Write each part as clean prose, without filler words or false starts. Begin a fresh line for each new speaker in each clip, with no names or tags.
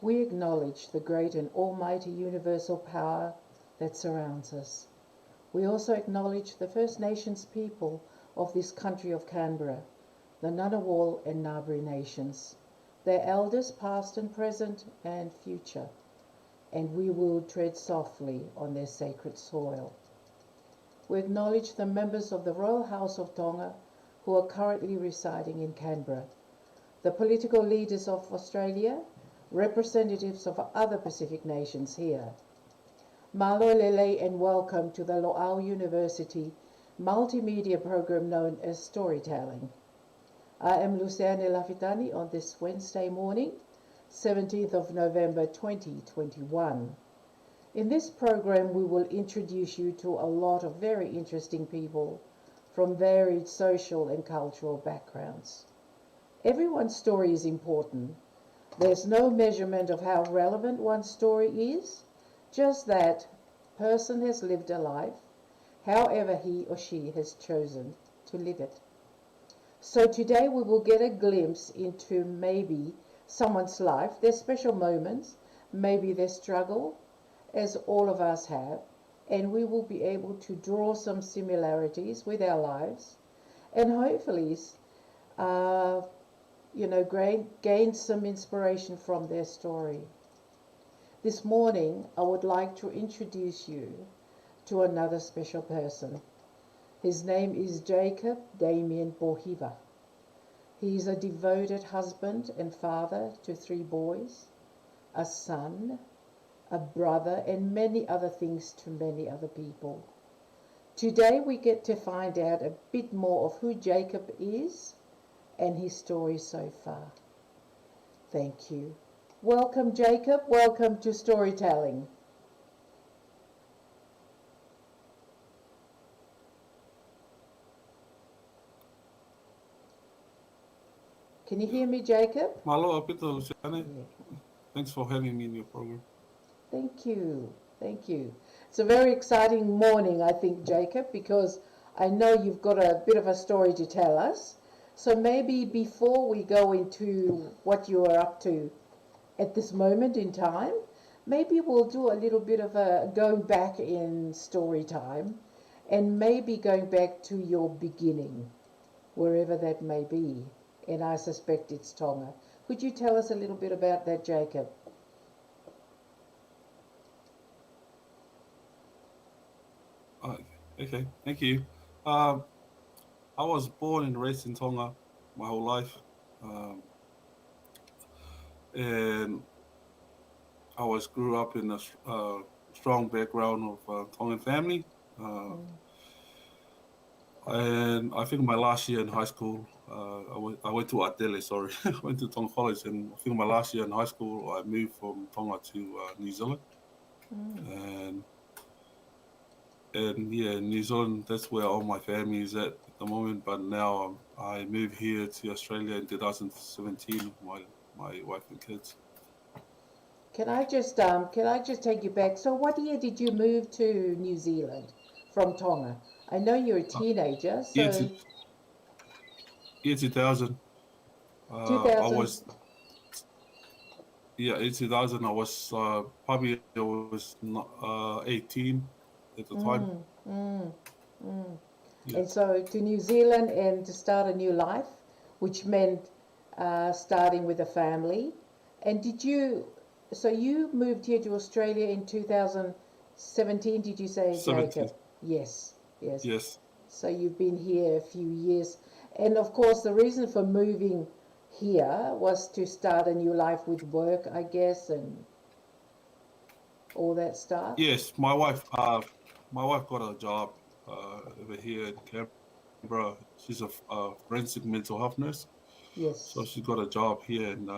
We acknowledge the great and almighty universal power that surrounds us. We also acknowledge the First Nations people of this country of Canberra, the Ngunnawal and Ngambri nations, their elders past and present and future, and we will tread softly on their sacred soil. We acknowledge the members of the Royal House of Tonga who are currently residing in Canberra, the political leaders of Australia, representatives of other Pacific nations here. Malo lele and welcome to the Lo'au University Multimedia Program known as Storytelling. I am Luciane Lafitani on this Wednesday morning, 17th of November 2021. In this program we will introduce you to a lot of very interesting people from varied social and cultural backgrounds. Everyone's story is important. There's no measurement of how relevant one's story is, just that person has lived a life, however he or she has chosen to live it. So today we will get a glimpse into maybe someone's life, their special moments, maybe their struggle, as all of us have, and we will be able to draw some similarities with our lives and hopefully gain some inspiration from their story. This morning I would like to introduce you to another special person. His name is Jacob Damian Pohiva. He is a devoted husband and father to 3 boys, a son, a brother, and many other things to many other people. Today we get to find out a bit more of who Jacob is and his story so far. Thank you. Welcome, Jacob. Welcome to Storytelling. Can you hear me, Jacob?
Malo, Luciane.
Yeah.
Thanks for having me in your program.
Thank you. Thank you. It's a very exciting morning, I think, Jacob, because I know you've got a bit of a story to tell us. So maybe before we go into what you are up to at this moment in time, maybe we'll do a little bit of a going back in story time and maybe going back to your beginning, wherever that may be. And I suspect it's Tonga. Could you tell us a little bit about that, Jacob?
Okay, thank you. I was born and raised in Tonga my whole life. And I grew up in a strong background of Tongan family. And I think my last year in high school, I went to Atele, sorry. I went to Tonga College, and I think my last year in high school, I moved from Tonga to New Zealand. And yeah, New Zealand, that's where all my family is at the moment. But now I moved here to Australia in 2017 with my wife and kids.
Can I just take you back? So what year did you move to New Zealand from Tonga? I know you're a teenager,
Year,
so
year 2000. I
2000.
was, yeah, in 2000, I was probably I was not, 18 at the time. Yeah.
And so to New Zealand and to start a new life, which meant starting with a family. And so you moved here to Australia in 2017, did you say,
17.
Jacob? Yes, yes.
Yes.
So you've been here a few years. And of course, the reason for moving here was to start a new life with work, I guess, and all that stuff.
Yes, my wife got a job over here in Canberra. She's a forensic mental health nurse.
Yes.
So she got a job here, and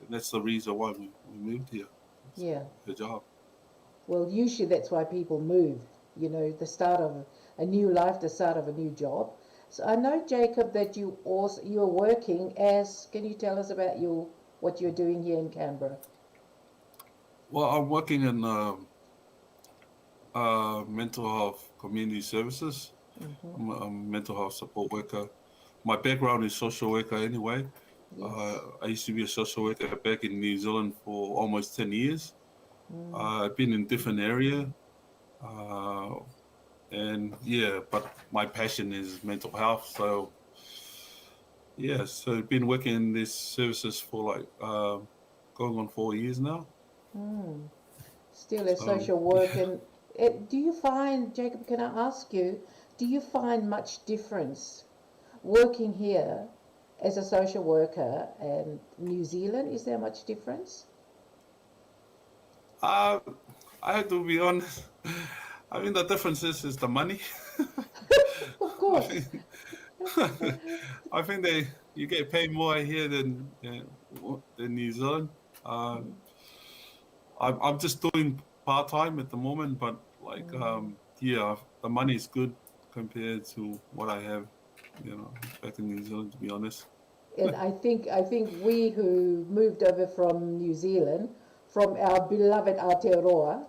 that's the reason why we moved here.
Yeah.
Her job.
Well, usually that's why people move, the start of a new life, the start of a new job. So I know, Jacob, that you're working as, can you tell us about what you're doing here in Canberra?
Well, I'm working in mental health community services. I'm a mental health support worker. My background is social worker anyway,
Yes.
I used to be a social worker back in New Zealand for almost 10 years.
Mm.
I've been in different area, uh, and yeah, but my passion is mental health. So yeah, so I've been working in these services for like going on 4 years now.
Mm. Still a
So
social work.
yeah,
And do you find, Jacob, can I ask you, do you find much difference working here as a social worker and New Zealand? Is there much difference?
uh, I have to be honest. I mean, the difference is the money.
Of
I
course.
think I think they you get paid more here than New Zealand. Uh,
Mm,
I'm just doing part time at the moment, but like
mm.
yeah, the money is good compared to what I have, back in New Zealand. To be honest,
And I think we who moved over from New Zealand, from our beloved Aotearoa,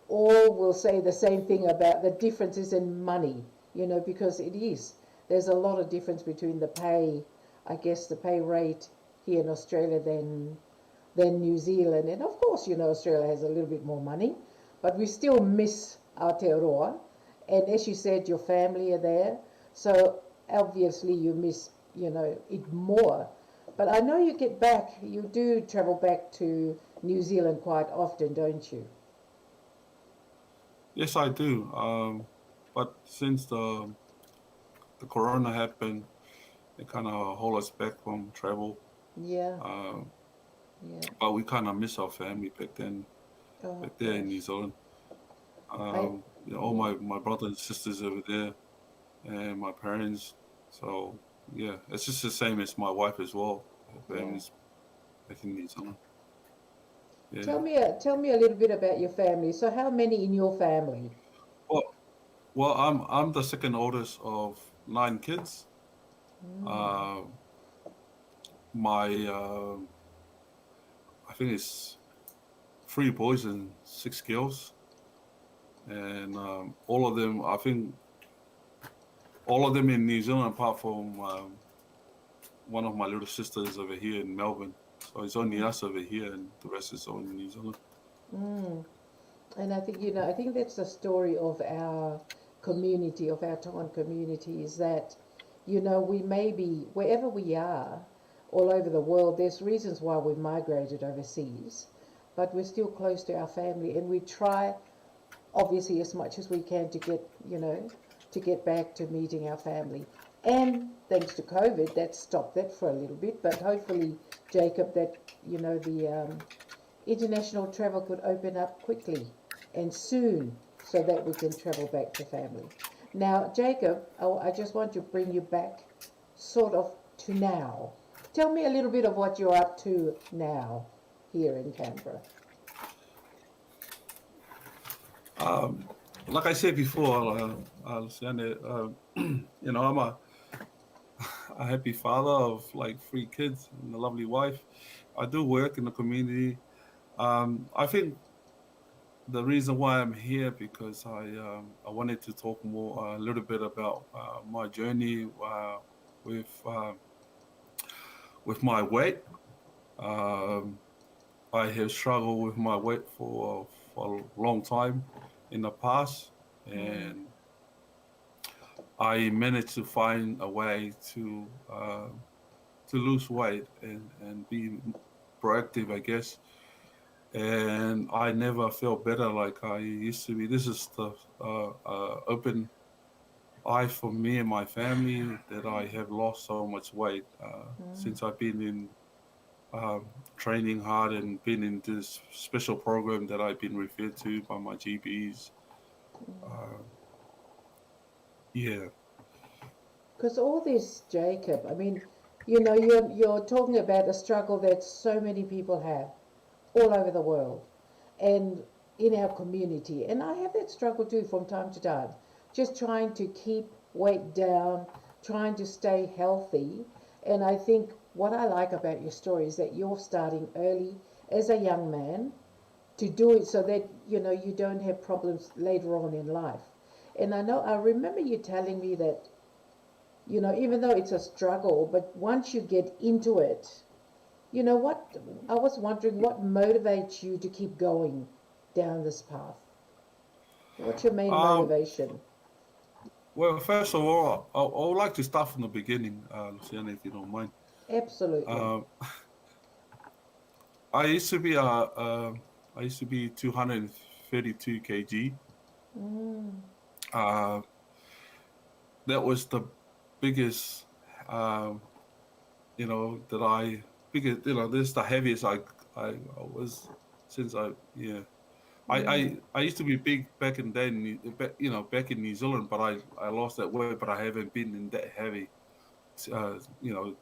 all will say the same thing about the differences in money, because it is. There's a lot of difference between the pay, I guess the pay rate here in Australia than New Zealand. And of course, Australia has a little bit more money, but we still miss Aotearoa. And as you said, your family are there. So obviously you miss, it more. But I know you do travel back to New Zealand quite often, don't you?
yes, I do. But since the corona happened, it kind of hold us back from travel.
Yeah,
Uh,
yeah.
but we kind of miss our family
Oh
back there in New
gosh.
Zealand.
I
All
yeah.
my brothers and sisters over there, and my parents. So yeah, it's just the same as my wife as well. Her
Yeah.
family's back in New Zealand. Yeah.
Tell me a little bit about your family. So how many in your family?
Well, I'm the second oldest of 9 kids.
Mm.
Uh, my I think it's 3 boys and 6 girls, and all of them. I think all of them in New Zealand, apart from one of my little sisters over here in Melbourne. So it's only us over here, and the rest is all in New Zealand.
Mm. And I think that's the story of our community, of our Tongan community, is that, we may be, wherever we are, all over the world, there's reasons why we migrated overseas, but we're still close to our family and we try, obviously, as much as we can to get back to meeting our family. And thanks to COVID, that stopped that for a little bit, but hopefully, Jacob, that, the international travel could open up quickly and soon so that we can travel back to family. Now, Jacob, I just want to bring you back sort of to now. Tell me a little bit of what you're up to now here in Canberra.
Um, like I said before, Luciana, I'm a happy father of like 3 kids and a lovely wife. I do work in the community. I think the reason why I'm here because I wanted to talk more a little bit about my journey with uh, with my weight. Um, I have struggled with my weight for a long time in the past,
Mm,
and I managed to find a way to lose weight and be proactive, I guess. And I never felt better like I used to be. This is the open eye for me and my family that I have lost so much weight
mm,
since I've been in um, training hard and been in this special program that I've been referred to by my GPs.
mm.
Uh, yeah,
Because all this, Jacob, I mean, you're talking about a struggle that so many people have all over the world and in our community. And I have that struggle too from time to time, just trying to keep weight down, trying to stay healthy. And I think what I like about your story is that you're starting early as a young man to do it so that you don't have problems later on in life. And I remember you telling me that even though it's a struggle, but once you get into it, You know what? I was wondering what motivates you to keep going down this path. What's your main
Um,
motivation?
well, first of all, I would like to start from the beginning, Luciana, if you don't mind.
Absolutely.
Uh, I used to be I used to be 232 kg.
Mm,
Uh, that was the biggest, um, that biggest, this is the heaviest I was since
mm,
I used to be big back in then, back in New Zealand, but I lost that weight, but I haven't been in that heavy, uh, you know,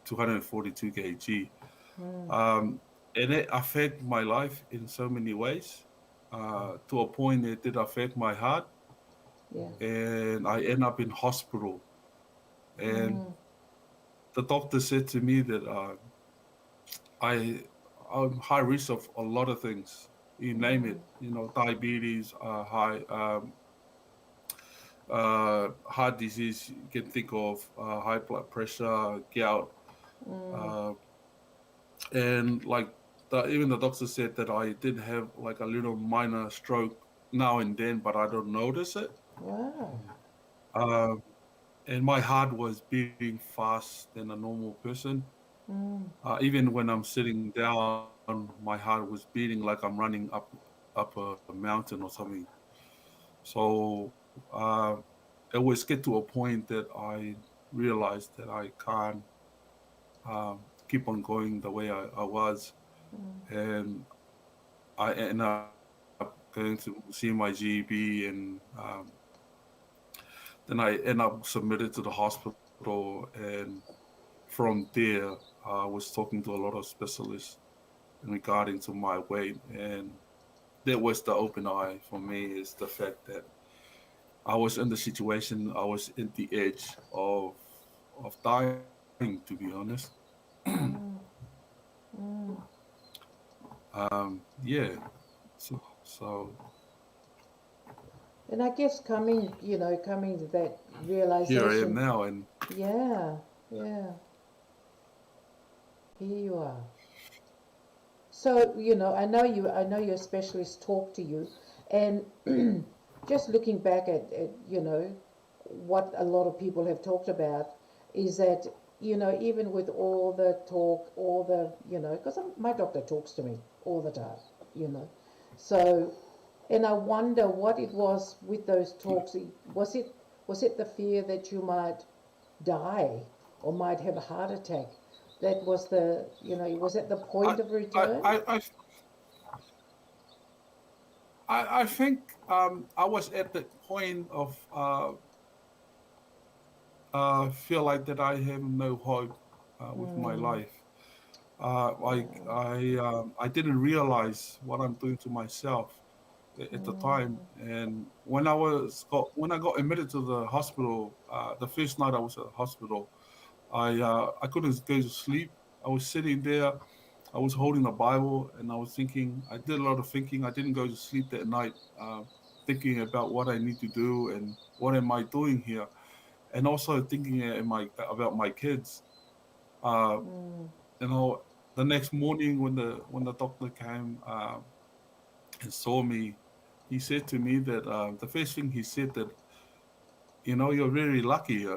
242 kg.
mm.
Um, and it affect my life in so many ways, to a point it did affect my heart,
Yeah.
and I end up in hospital. And
Mm,
the doctor said to me that I I'm high risk of a lot of things. You name
mm,
it, diabetes, heart disease. You can think of high blood pressure, gout,
mm.
uh, and like even the doctor said that I did have like a little minor stroke now and then, but I don't notice it.
Wow.
Um, and my heart was beating fast than a normal person.
Mm,
Even when I'm sitting down, my heart was beating like I'm running up a mountain or something. So it was get to a point that I realized that I can't keep on going the way I was,
mm,
and I end up going to see my GP, and then I end up submitted to the hospital, and from there I was talking to a lot of specialists in regarding to my weight, and that was the open eye for me is the fact that I was in the situation, I was at the edge of dying, to be honest.
mm, mm.
Yeah. So
And I guess coming to that
here I am
realization,
now, and
yeah, yeah, here you are. So, I know your specialist talked to you, and just looking back at what a lot of people have talked about is that, even with all the talk, all because my doctor talks to me all the time, you know. So, and I wonder what it was with those talks. Was it the fear that you might die or might have a heart attack? That was was at the
I
point of
I
return?
I I, I think I was at the point of feel like that I have no hope with my
Mm,
life.
yeah.
I didn't realize what I'm doing to myself at the time.
Mm,
And when I got admitted to the hospital, the first night I was at the hospital, I couldn't go to sleep. I was sitting there, I was holding the Bible, and I was thinking. I did a lot of thinking. I didn't go to sleep that night, thinking about what I need to do and what am I doing here, and also thinking about my kids. Uh,
mm,
you know, the next morning when the doctor came and saw me, he said to me that the first thing he said that you're very lucky.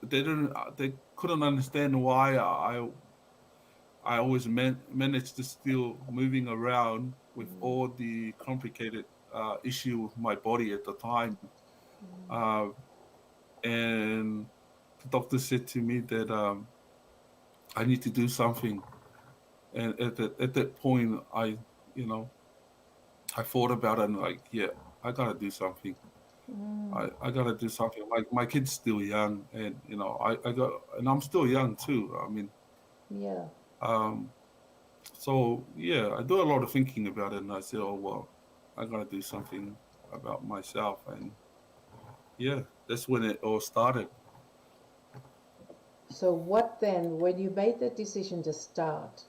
They couldn't understand why I always managed to still moving around with
mm,
all the complicated issue with my body at the time.
mm,
Uh, and the doctor said to me that I need to do something. And at that point, you know, I thought about it and like, yeah, I gotta do something.
mm,
I gotta do something. Like my kid's still young, and and I'm still young too. I mean,
yeah.
um, so yeah, I do a lot of thinking about it, and I said, oh well, I gotta do something about myself, and yeah, that's when it all started.
So what then, when you made the decision to start,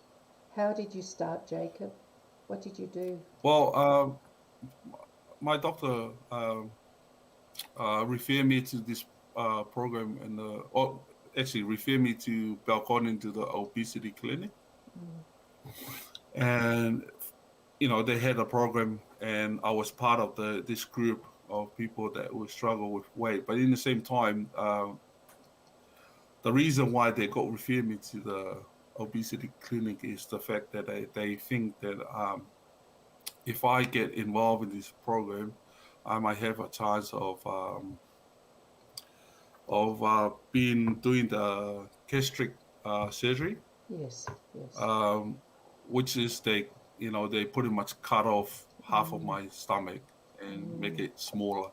how did you start, Jacob? What did you do?
Well, my doctor referred me to this program, and actually refer me to Balconing to the obesity clinic, and they had a program, and I was part of this group of people that would struggle with weight. But in the same time, the reason why they got referred me to the obesity clinic is the fact that they think that if I get involved in this program, I might have a chance of being doing the gastric surgery,
Yes, yes.
um, which is they pretty much cut off half of my stomach and make it smaller.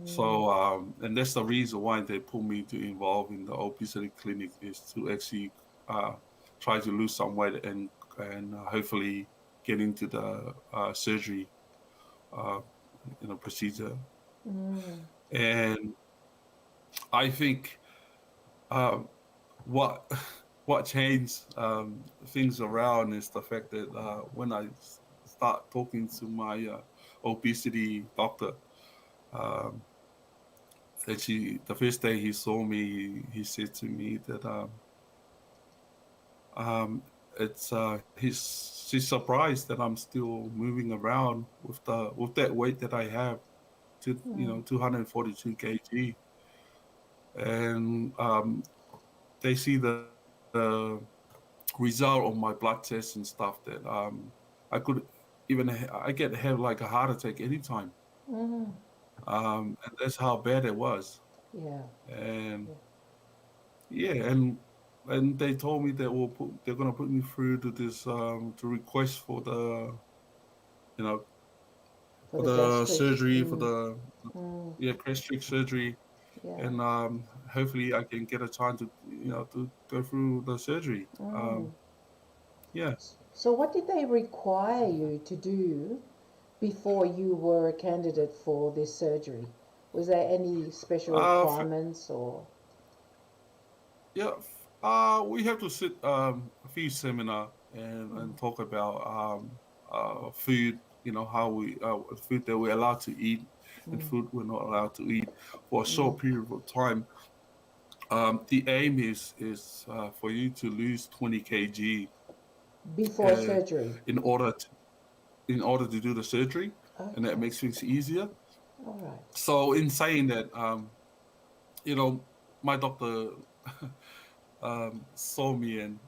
So and that's the reason why they put me to involve in the obesity clinic, is to actually uh, try to lose some weight and hopefully get into the surgery uh, procedure. And I think um, what what changed things around is the fact that when I start talking to my obesity doctor, um, the first day he saw me, he said to me that um, she's surprised that I'm still moving around with that weight that I have, to 242 kg, and they see the result of my blood tests and stuff that I could have like a heart attack anytime, and that's how bad it was.
Yeah.
And
Yeah.
yeah, and they told me that they're gonna put me through to this to request for the you know
For
for
the
the
gastric.
surgery for the
Mm.
gastric surgery,
Yeah.
and hopefully I can get a chance to go through the surgery. Yeah.
So, what did they require you to do before you were a candidate for this surgery? Was there any special
For,
requirements or?
yeah. We have to sit a few seminar and talk about food. How we food that we're allowed to eat and food we're not allowed to eat for a short period of time. The aim is for you to lose 20 kg
Before
uh,
surgery?
in order to do the surgery, and that
Okay.
makes things easier.
All right.
So in saying that, you know, my doctor saw me and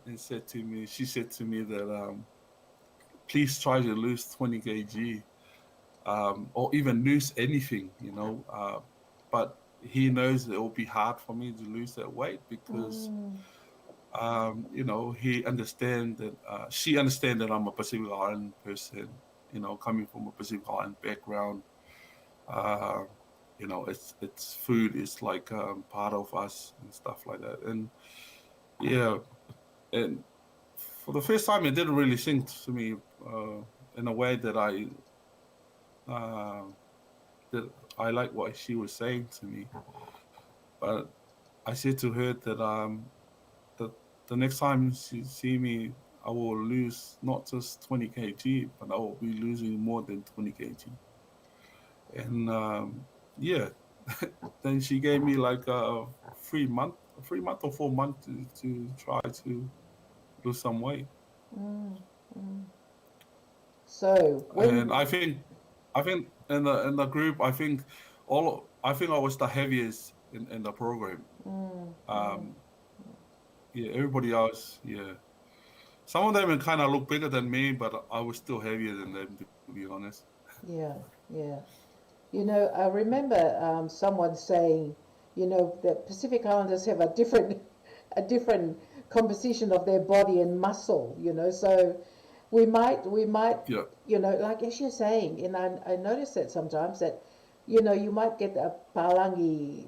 she said to me that please try to lose 20 kg, or even lose anything, but he knows it will be hard for me to lose that weight because he understand that she understand that I'm a Pacific Island person, coming from a Pacific Island background. Uh, it's food is like part of us and stuff like that. And yeah, and for the first time, it didn't really sink to me in a way uh, that I like what she was saying to me. But I said to her that the next time she see me, I will lose not just 20 kg, but I will be losing more than 20 kg. And yeah, then she gave me like a 3 month or 4 months to try to lose some weight.
So
And
when
I think in the group, I think I was the heaviest in the program. Um, yeah, everybody else, yeah. Some of them kind of look bigger than me, but I was still heavier than them, to be honest.
yeah, yeah. I remember someone saying, that Pacific Islanders have a different, a different composition of their body and muscle. So we might,
Yeah,
like as you're saying, and I notice that sometimes that, you might get a Palangi,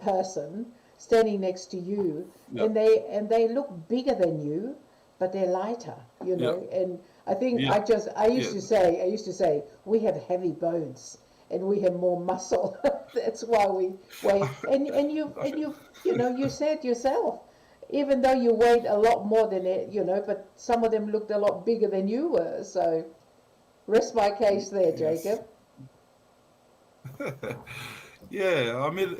person standing next to you,
yeah,
and they look bigger than you, but they're lighter,
yeah,
and I think
yeah,
I used
yeah.
to say we have heavy bones and we have more muscle. That's why we weigh. And you said yourself, even though you weighed a lot more than it, but some of them looked a lot bigger than you were. So rest my case there,
Yes.
Jacob.
Yeah, I mean,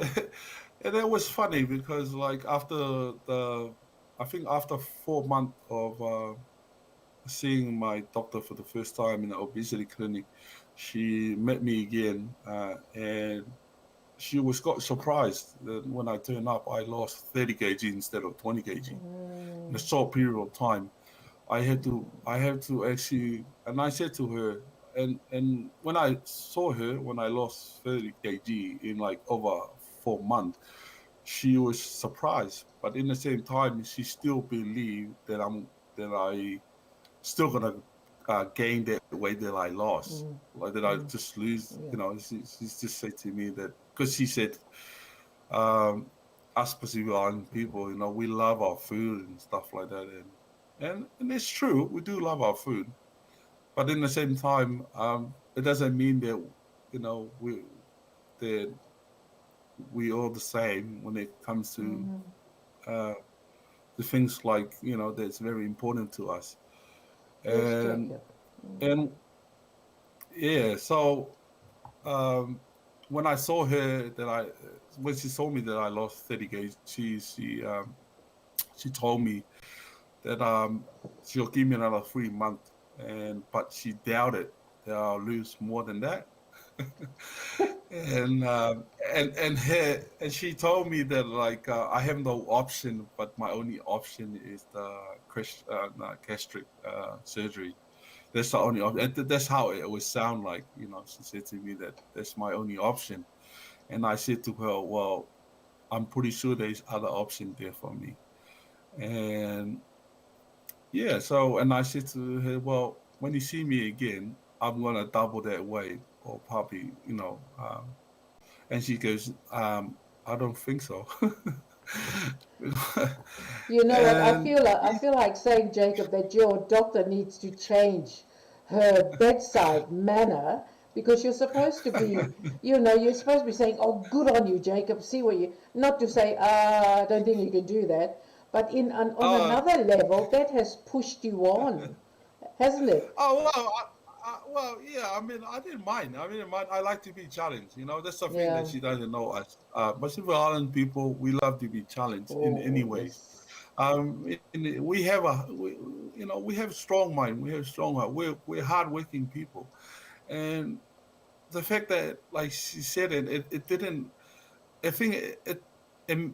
and it was funny because like I think after 4 months of seeing my doctor for the first time in the obesity clinic, she met me again, and she was got surprised that when I turned up, I lost 30 kg instead of 20 kg in a short period of time. I had to actually, and I said to her, and when I saw her when I lost 30 kg in like over 4 months, she was surprised, but in the same time, she still believed that I still gonna gain that weight that I lost, like that I just lose. You
Yeah.
know, she just said to me that because she said, um, us Pacific Island people, you know, we love our food and stuff like that, and it's true, we do love our food, but in the same time, it doesn't mean that you know that we all the same when it comes to uh, the things like that's very important to us,
Yes,
and
Jacob.
and yeah, so um, when I saw her that when she saw me that I lost 30 kg, she told me that she'll give me another 3 months, and but she doubted that I'll lose more than that. and and she told me that like I have no option, but my only option is the gastric surgery. That's the only option. That's how it would sound like. She said to me that that's my only option, and I said to her, "Well, I'm pretty sure there's other option there for me." And yeah, so and I said to her, "Well, when you see me again, I'm gonna double that weight, or probably, And she goes, "I don't think so."
You know what?
and
I feel like saying, Jacob, that your doctor needs to change her bedside manner because you're supposed to be, you're supposed to be saying, "Oh, good on you, Jacob. See what you," not to say, "I don't think you can do that," but on
uh,
another level, that has pushed you on, hasn't it?
oh well, well, yeah. I mean, I didn't mind. I mean, I like to be challenged. That's the thing that
Yeah.
she doesn't know us. Pacific Island people, we love to be challenged in any
Oh,
ways.
yes.
We have we have strong mind. We have strong heart. We're hardworking people, and the fact that, like she said, it didn't. I think it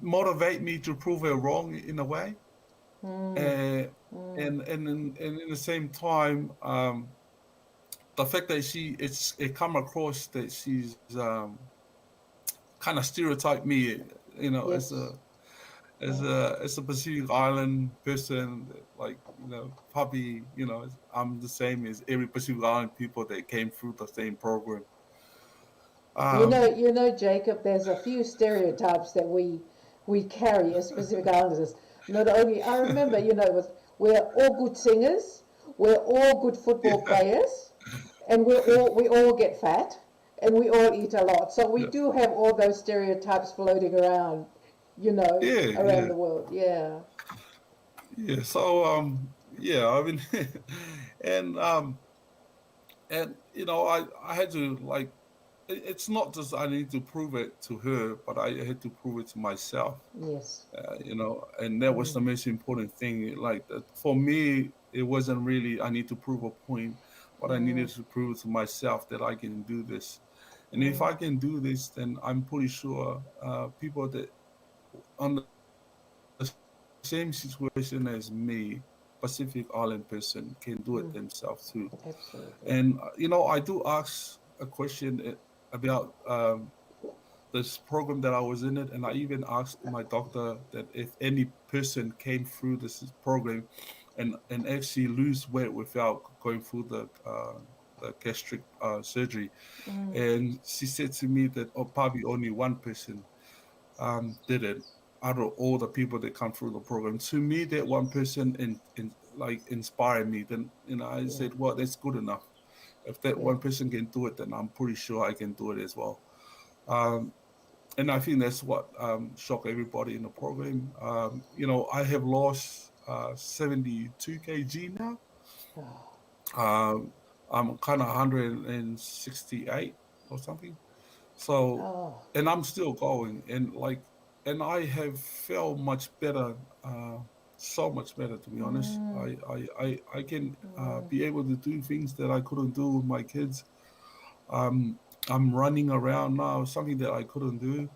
motivate me to prove her wrong in a way,
Mm,
and
mm,
in the same time, the fact that it come across that she's kind of stereotype me,
yes.
as a Pacific Island person, like probably I'm the same as every Pacific Island people that came through the same program. Um,
Jacob, there's a few stereotypes that we carry as Pacific Islanders. Not only, I remember, we're all good singers, we're all good football
yeah,
players, and we all get fat, and we all eat a lot. So we
yeah,
do have all those stereotypes floating around,
yeah,
around
yeah,
the world. Yeah.
yeah. So yeah, I mean, and I had to like it's not just I need to prove it to her, but I had to prove it to myself.
Yes.
And that was
Mm,
the most important thing. Like for me, it wasn't really I need to prove a point, but I needed
mm,
to prove to myself that I can do this. And if
mm,
I can do this, then I'm pretty sure people that on the same situation as me, Pacific Island person, can do it themselves too.
mm,
And
absolutely.
I do ask a question about this program that I was in it, and I even asked my doctor that if any person came through this program and actually lose weight without going through the gastric surgery,
Mm,
and she said to me that probably only one person did it out of all the people that come through the program. To me, that one person like inspired me. Then I
yeah.
said, well, that's good enough. If that
Yeah.
one person can do it, then I'm pretty sure I can do it as well. Um, and I think that's what shocked everybody in the program. I have lost 72 kg now.
Oh,
Um, I'm kind of 168 or something. So,
oh,
and I'm still going. And like and I have felt much better, so much better, to be honest. I can be able to do things that I couldn't do with my kids. Um, I'm running around now, something that I couldn't do.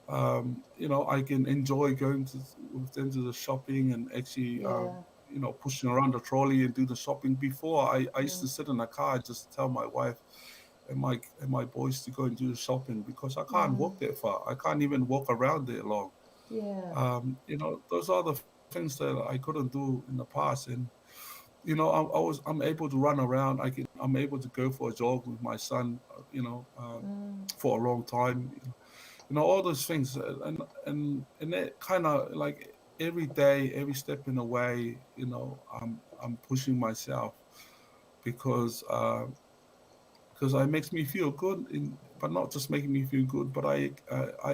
I can enjoy going with them to the shopping and actually,
Yeah.
pushing around the trolley and do the shopping. Before, I used to sit in a car and just tell my wife and my boys to go and do the shopping because I can't walk that far. I can't even walk around that long.
Yeah.
Those are the things that I couldn't do in the past, and I'm able to run around. I'm able to go for a jog with my son. For a long time. All those things, and that kind of like every day, every step in the way. I'm pushing myself because it makes me feel good. But not just making me feel good, but I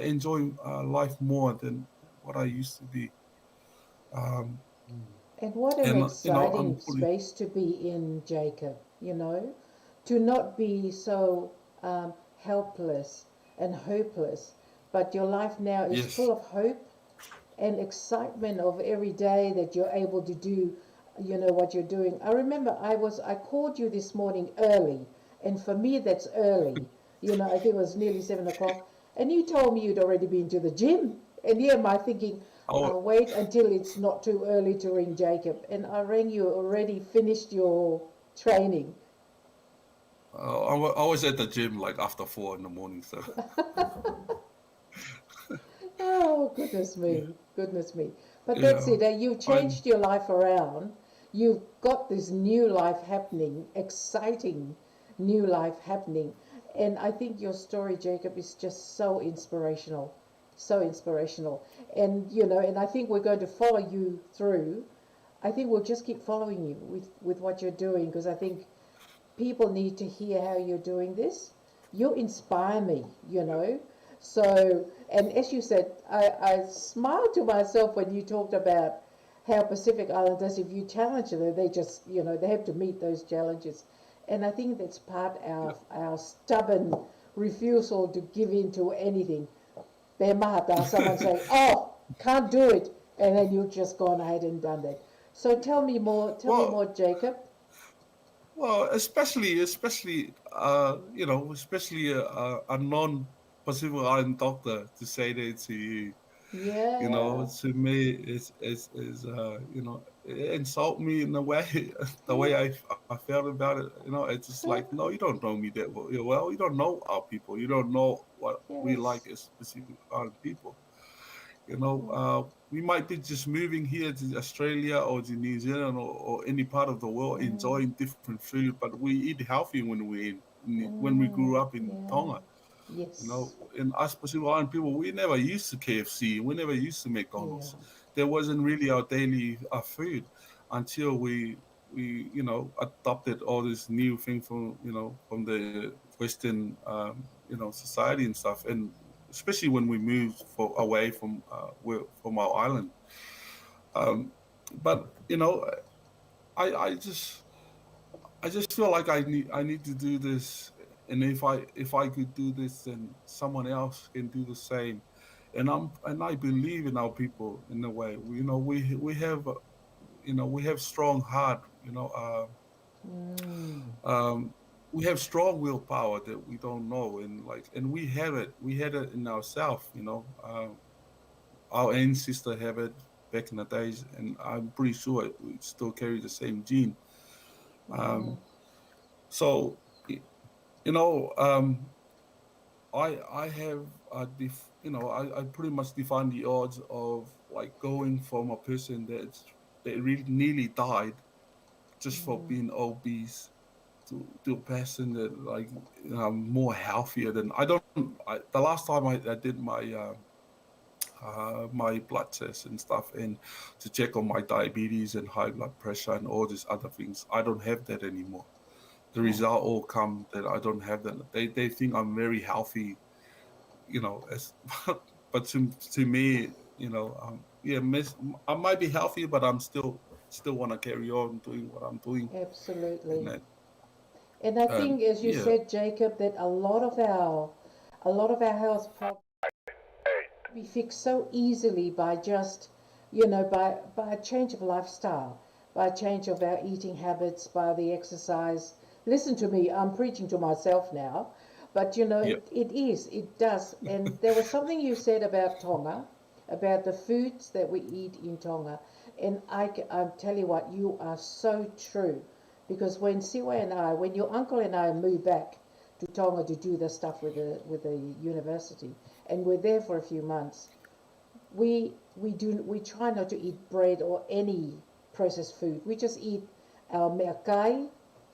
enjoy life more than what I used to be. Um,
And what an
and
exciting
I'm fully
space to be in, Jacob, to not be so helpless and hopeless, but your life now is
yes.
full of hope and excitement of every day that you're able to do, what you're doing. I remember I called you this morning early, and for me that's early. I think it was nearly 7 o'clock, and you told me you'd already been to the gym. And here am I thinking,
Oh,
I'll wait until it's not too early to ring Jacob. And I rang you already finished your training.
I was at the gym like after 4 in the morning. So
Oh, goodness
yeah,
me, goodness me. But that's
yeah.
it. You've
I
changed your life around. You've got this new life happening, exciting new life happening. And I think your story, Jacob, is just so inspirational. So inspirational. And I think we're going to follow you through. I think we'll just keep following you with what you're doing because I think people need to hear how you're doing this. You inspire me. So, and as you said, I smiled to myself when you talked about how Pacific Islanders, if you challenge them, they just, they have to meet those challenges. And I think that's part
yeah.
of our stubborn refusal to give in to anything. Someone say, oh, can't do it. And then you've just gone ahead and done that. So tell me
Well,
more, Jacob.
especially a non-Pacific Island doctor to say that to you.
Yeah,
To me, it insult me in a way, the way I felt about it. It's just like, no, you don't know me that well. You don't know our people. You don't know what we like
yes.
as Pacific Island people. We might be just moving here to Australia or to New Zealand or any part of the world,
Mm,
enjoying different food, but we eat healthy when we grew
mm,
up in
yeah,
Tonga.
yes,
In us Pacific Island people, we never used to KFC, we never used to
yeah,
McDonald's. There wasn't really our daily food until we adopted all this new thing from the Western society and stuff, and especially when we moved away from our island. Um, but I I just feel like I need to do this, and if I could do this, then someone else can do the same. And I believe in our people in a way. We have strong heart.
mm,
Um, we have strong willpower that we don't know, and we have it. We had it in ourselves. Our ancestor have it back in the days, and I'm pretty sure we still carry the same gene.
mm,
Um, so you know, um, I have I pretty much define the odds of like going from a person that really nearly died just for
mm,
being obese to a person that like more healthier than the last time I did my blood tests and stuff and to check on my diabetes and high blood pressure and all these other things. I don't have that anymore. The
oh,
result all come that I don't have that. They think I'm very healthy, as but to me, yeah, I might be healthy, but I'm still want to carry on doing what I'm doing, and
absolutely.
that
And I think, as you
yeah,
said, Jacob, that a lot of our health problems be fixed so easily by just, by a change of lifestyle, by a change of our eating habits, by the exercise. Listen to me, I'm preaching to myself now, but
Yeah.
it does. And there was something you said about Tonga, about the foods that we eat in Tonga, and I tell you what, you are so true, because when Siwa and when your uncle and I moved back to Tonga to do the stuff with the university, and we're there for a few months, we try not to eat bread or any processed food. We just eat our meakai.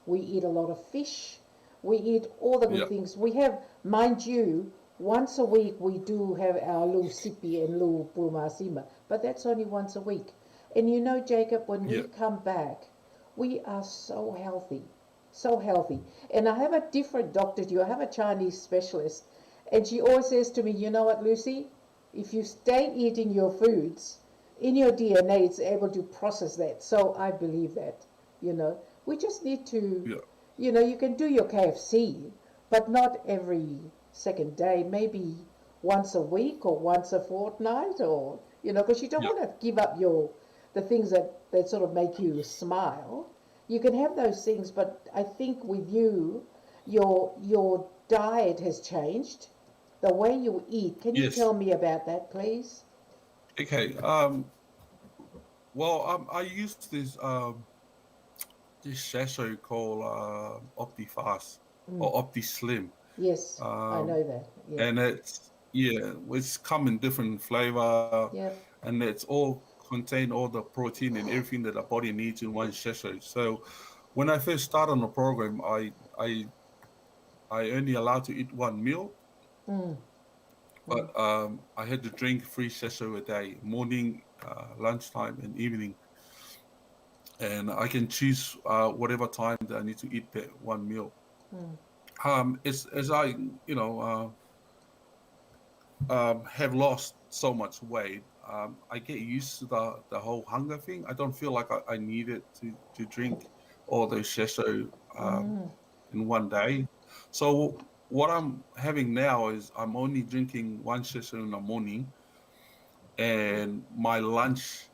We eat a lot of fish. We eat all the
Yeah.
good things. We have, mind you, once a week we do have our little sipi and little pumasima, but that's only once a week. And Jacob, when we
Yeah.
come back, we are so healthy, so healthy. And I have a different doctor to you. I have a Chinese specialist, and she always says to me, you know what, Lucy? If you stay eating your foods, in your DNA, it's able to process that. So I believe that, you know. We just need to,
Yeah.
you can do your KFC, but not every second day, maybe once a week or once a fortnight, or, because you don't
Yeah.
want to give up the things that sort of make you smile. You can have those things, but I think with you, your diet has changed, the way you eat. Can you
Yes.
tell me about that, please?
Okay. Well, I use this sachet called OptiFast
Mm.
or OptiSlim.
Yes, I
Um,
know that. Yeah.
and it's come in different flavor,
Yep.
and it's all contain all the protein and everything that the body needs in one sachet. So when I first started on the program, I only allowed to eat one meal,
Mm. Mm.
but I had to drink 3 sachet a day, morning, lunchtime, and evening. And I can choose whatever time that I need to eat that one meal.
Mm.
It's as I have lost so much weight, I get used to the whole hunger thing. I don't feel like I needed to drink all those sachet um,
Mm.
in one day. So what I'm having now is I'm only drinking 1 sachet in the morning, and my lunch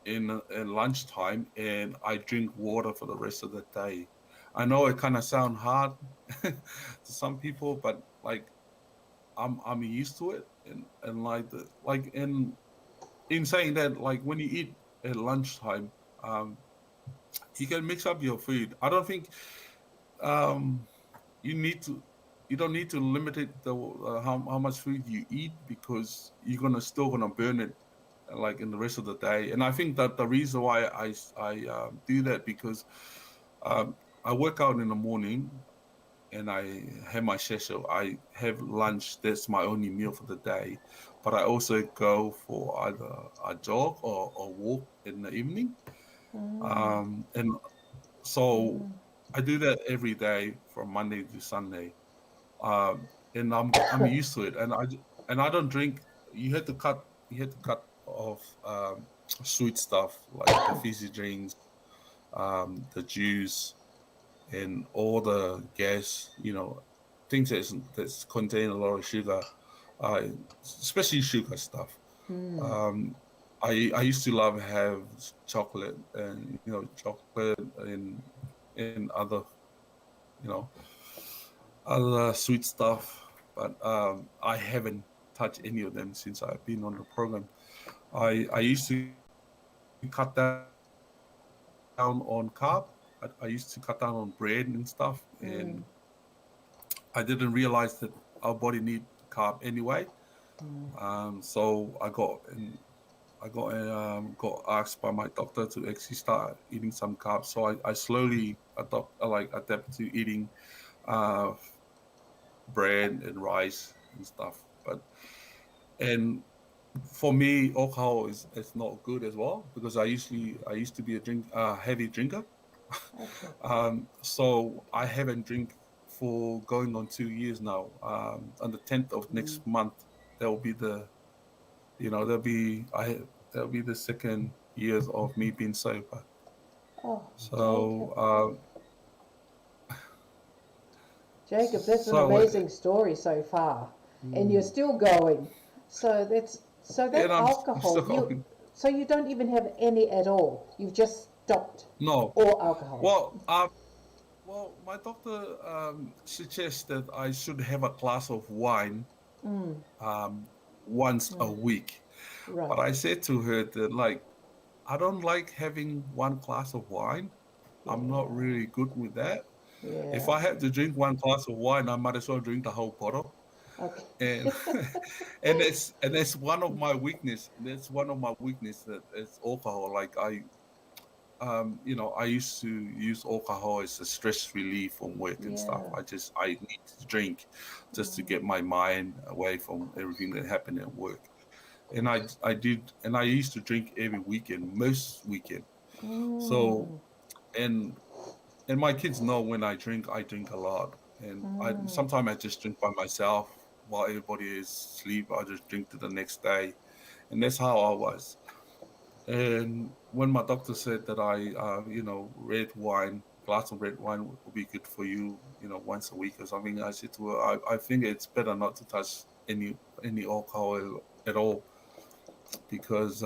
in lunchtime, and I drink water for the rest of the day. I know it kind of sound hard to some people, but like I'm used to it, and like in saying that, like when you eat at lunchtime, um, you can mix up your food. I don't think um, you need to. You don't need to limit it how much food you eat, because you're gonna still gonna burn it like in the rest of the day. And I think that the reason why I do that, because um, I work out in the morning and I have my session. I have lunch. That's my only meal for the day. But I also go for either a jog or a walk in the evening.
Mm.
And so
Mm.
I do that every day from Monday to Sunday. And I'm used to it. And I don't drink. You had to cut. You had to cut off sweet stuff like the fizzy drinks, the juice, and all the gas, things that's contain a lot of sugar, uh, especially sugar stuff.
Mm.
Um, I used to love have chocolate and chocolate and you know other sweet stuff, but I haven't touched any of them since I've been on the program. I used to cut down on carb. I used to cut down on bread and stuff, and I didn't
Mm.
realize that our body need carb anyway.
Mm.
So I got asked by my doctor to actually start eating some carbs. So I slowly adapt to eating uh, bread and rice and stuff. And for me, alcohol is not good as well, because I used to be a heavy drinker.
Okay.
So I haven't drink for going on 2 years now. On the 10th of
Mm.
next month, that will be that'll be the second years of me being sober.
Oh, Jacob.
So
Jacob, that's an
so
amazing story so far. And you're
mm,
still going. So that
I'm still
alcohol,
going.
you don't even have any at all. You've just stopped
No.
all alcohol.
Well, my doctor suggests that I should have a glass of wine
Mm,
um, once a
mm,
week.
right.
But I said to her that, like, I don't like having one glass of wine. I'm not
Yeah.
really good with that. If
Yeah.
I have to drink one glass of wine, I might as well drink the whole bottle.
Okay.
And and that's one of my weakness. That's one of my weakness that is alcohol. Like I used to use alcohol as a stress relief from work and stuff.
Yeah.
I need to drink just to get my mind away from everything that happened at work. And I used to drink every weekend, most weekend. So
Mm,
and and my kids know when I drink a lot. And I
mm,
sometimes I just drink by myself while everybody is asleep. I just drink to the next day, and that's how I was. And when my doctor said that red wine, glass of red wine would be good for you, once a week or something, I said to her, I think it's better not to touch any alcohol at all because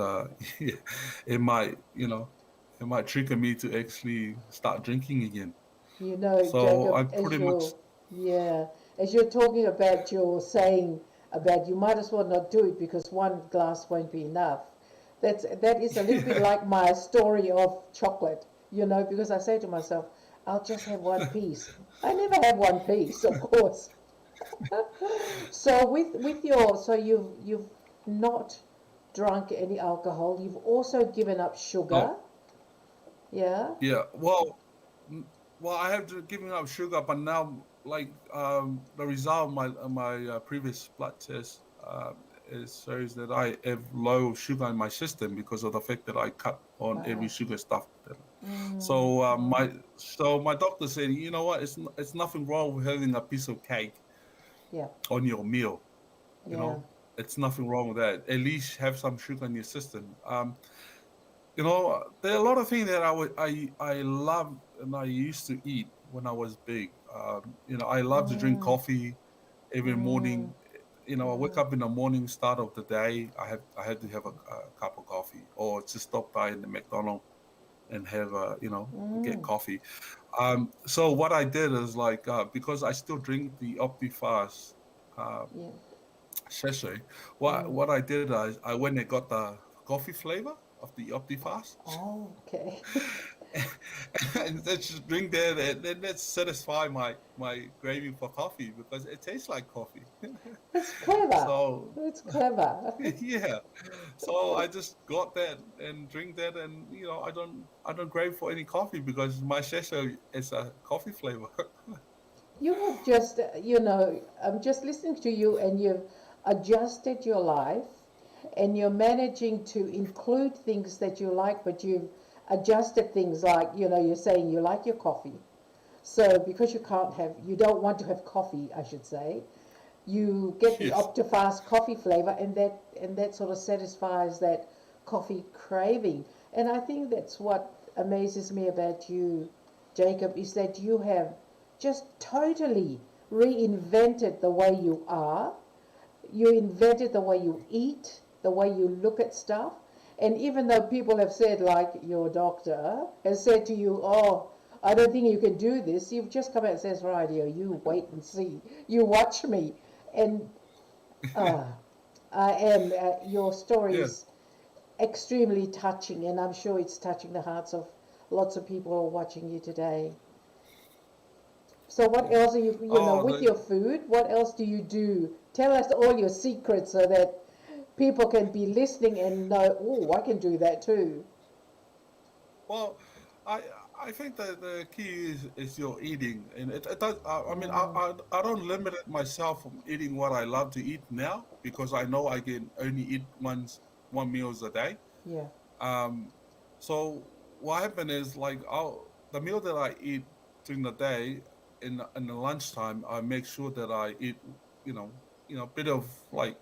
it might, it might trigger me to actually start drinking again. So
Jacob,
I pretty much,
as you're talking about, you're saying about you might as well not do it because one glass won't be enough. That is a little bit
yeah,
like my story of chocolate, because I say to myself, I'll just have one piece. I never have one piece, of course. So you've not drunk any alcohol. You've also given up
no,
sugar. Yeah.
yeah. N- well, I have to giving up sugar, but now, like, the result of my previous blood test it shows that I have low sugar in my system because of the fact that I cut on every
Wow.
sugar stuff.
Mm,
So
mm,
my doctor said, you know what, it's nothing wrong with having a piece of cake
yeah.
on your meal. You
Yeah.
know, it's nothing wrong with that. At least have some sugar in your system. There are a lot of things that I love and I used to eat when I was big. I love to drink
Mm,
coffee every
mm,
morning. I wake
mm,
up in the morning, start of the day. I had to have a cup of coffee, or just stop by in the McDonald's and have get
mm.
coffee. So what I did is, like, because I still drink the OptiFast uh,
Yeah.
sachet. What
Mm.
what I did is I went and got the coffee flavor of the OptiFast.
Oh, okay.
And let's just drink that, and then let's satisfy my craving for coffee because it tastes like coffee.
It's clever.
So
It's clever.
yeah, so I just got that and drink that, and I don't crave for any coffee because my sachet is a coffee flavor.
You have just, I'm just listening to you, and you've adjusted your life, and you're managing to include things that you like, but you've adjusted things like, you're saying you like your coffee. So because you don't want to have coffee, I should say, you get the
Yes.
Optifast coffee flavor, and that sort of satisfies that coffee craving. And I think that's what amazes me about you, Jacob, is that you have just totally reinvented the way you are. You invented the way you eat, the way you look at stuff. And even though people have said, like your doctor has said to you, oh, I don't think you can do this, you've just come out and says, right, you wait and see. You watch me. And uh, your story
Yeah.
is extremely touching, and I'm sure it's touching the hearts of lots of people who are watching you today. So what
Yeah.
else are
Oh,
with your food? What else do you do? Tell us all your secrets so that people can be listening and know, oh, I can do that too.
well, I I think that the key is your eating, and it does. I mean,
Mm,
I don't limit it myself from eating what I love to eat now because I know I can only eat one meals a day.
yeah,
Um, so what happened is, like, the meal that I eat during the day, in the lunchtime, I make sure that I eat, you know, bit of, like,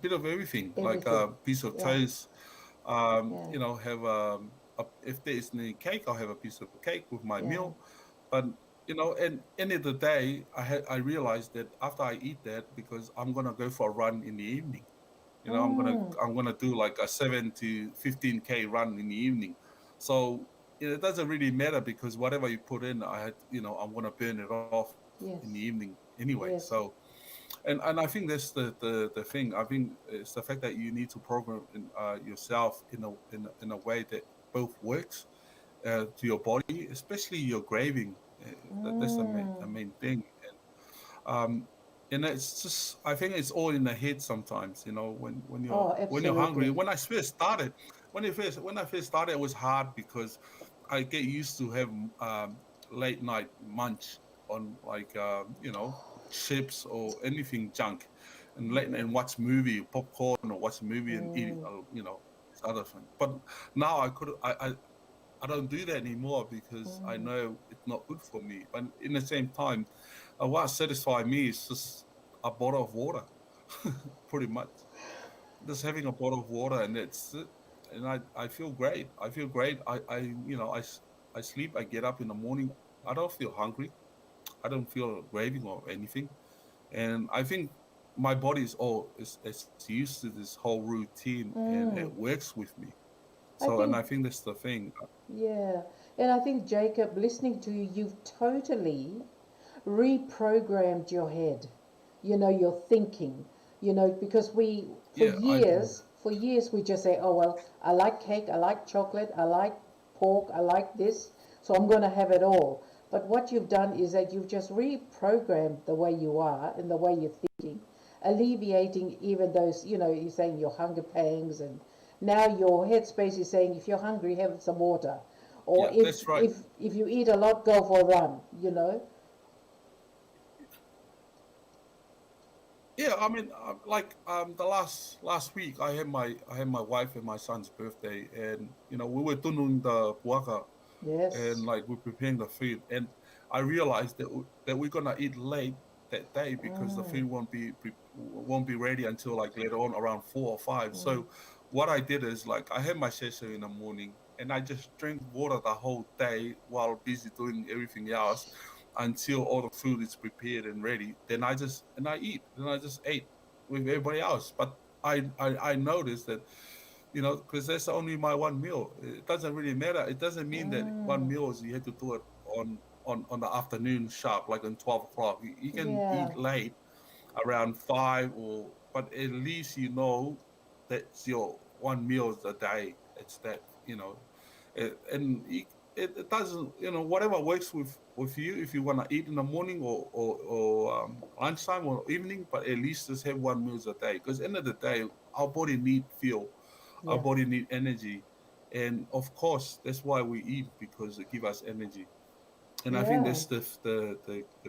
bit of everything, like
everything.
a piece of
Yeah,
toast.
yeah,
Have if there is any cake, I'll have a piece of cake with my
yeah,
meal. But and end of the day, I realized that after I eat that, because I'm gonna go for a run in the evening, You know,
Mm.
I'm gonna do like a 7 to 15K run in the evening. So it doesn't really matter because whatever you put in, I'm gonna burn it off in the
Yes.
evening anyway.
Yes.
So and I think that's the thing. I think it's the fact that you need to program yourself in a way that both works to your body, especially your craving. That's the
Mm.
main thing. Um, and it's just I think it's all in the head sometimes. You know,
Oh,
when you're hungry.
absolutely.
When I first started, it was hard because I get used to have um, late night munch on like chips or anything junk, and late
Yeah.
and watch movie popcorn or watch a movie and eat
Mm.
this other thing. But now I don't do that anymore because I
Mm.
know it's not good for me. But in the same time, what satisfies me is just a bottle of water, pretty much. Just having a bottle of water, and it's it. And I feel great. I feel great. I sleep. I get up in the morning. I don't feel hungry. I don't feel craving or anything. And I think my body is used to this whole routine, and it
Mm.
works with me.
I
So, and I
think,
think that's the thing.
yeah. And I think, Jacob, listening to you, you've totally reprogrammed your head, your thinking, because
Yeah, I do.
for years, we just say, oh, well, I like cake, I like chocolate, I like pork, I like this, so I'm going to have it all. But what you've done is that you've just reprogrammed the way you are and the way you're thinking, alleviating even those, you're saying your hunger pangs, and now your headspace is saying, if you're hungry, have some water. Or
Yeah, that's right.
if you eat a lot, go for a run.
Yeah, I mean, the last week, I had my wife and my son's birthday, and we were doing the puaka, and
Yes.
like we're preparing the food, and I realized that we're gonna eat late that day because the
Mm,
food won't be ready until like later on around 4 or 5.
mm,
So what I did is like I had my session in the morning, and I just drink water the whole day while busy doing everything else until all the food is prepared and ready. Then I eat. Then I just ate with everybody else. But I noticed that because that's only my one meal. It doesn't really matter. It doesn't mean that one
mm.
meal is you have to do it on the afternoon sharp, like on 12 o'clock. You can
Yeah,
eat late around 5 but at least that's your one meal a day. It's that and it doesn't whatever works with you if you want to eat in the morning or lunchtime or evening, but at least just have one meals a day because end of the day our body need fuel, our
yeah,
body need energy, and of course that's why we eat because it give us energy. And I think
yeah,
that's the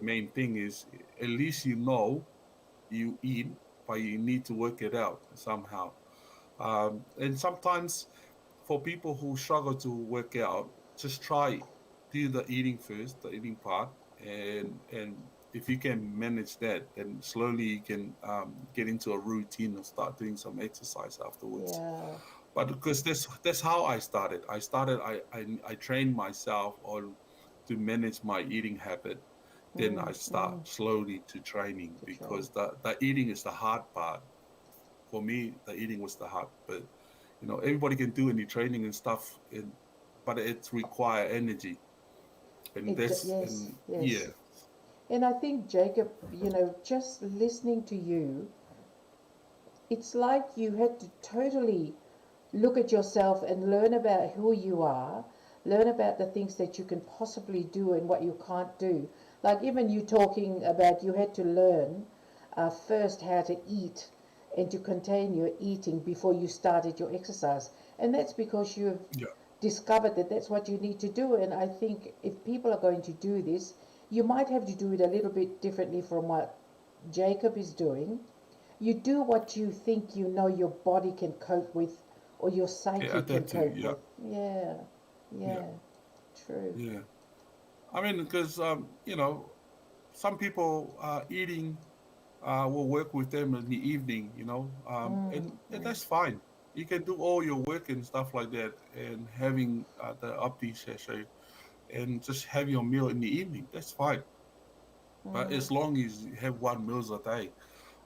main thing is at least you eat, but you need to work it out somehow. And sometimes for people who struggle to work out, just try do the eating first, the eating part, and if you can manage that, then slowly you can get into a routine and start doing some exercise afterwards.
yeah,
But because that's how I started. I trained myself on to manage my eating habit. Then I start
mm.
slowly to training
To try.
because the eating is the hard part. For me, the eating was the hard, but everybody can do any training and stuff, but it require energy, and
Yes,
yeah,
yes. And I think, Jacob, just listening to you, it's like you had to totally look at yourself and learn about who you are, learn about the things that you can possibly do and what you can't do. Like even you talking about you had to learn first how to eat and to contain your eating before you started your exercise. And that's because you've
yeah,
discovered that that's what you need to do. And I think if people are going to do this, you might have to do it a little bit differently from what Jacob is doing. You do what you think your body can cope with or your
yeah,
psyche can
that too,
cope
yeah,
with. Yeah,
yeah,
yeah, true.
yeah. I mean, because some people eating will work with them in the evening,
Mm,
and
mm,
that's fine. You can do all your work and stuff like that, and having the update session, and just have your meal in the evening. That's fine. But
mm.
as long as you have one meals a day,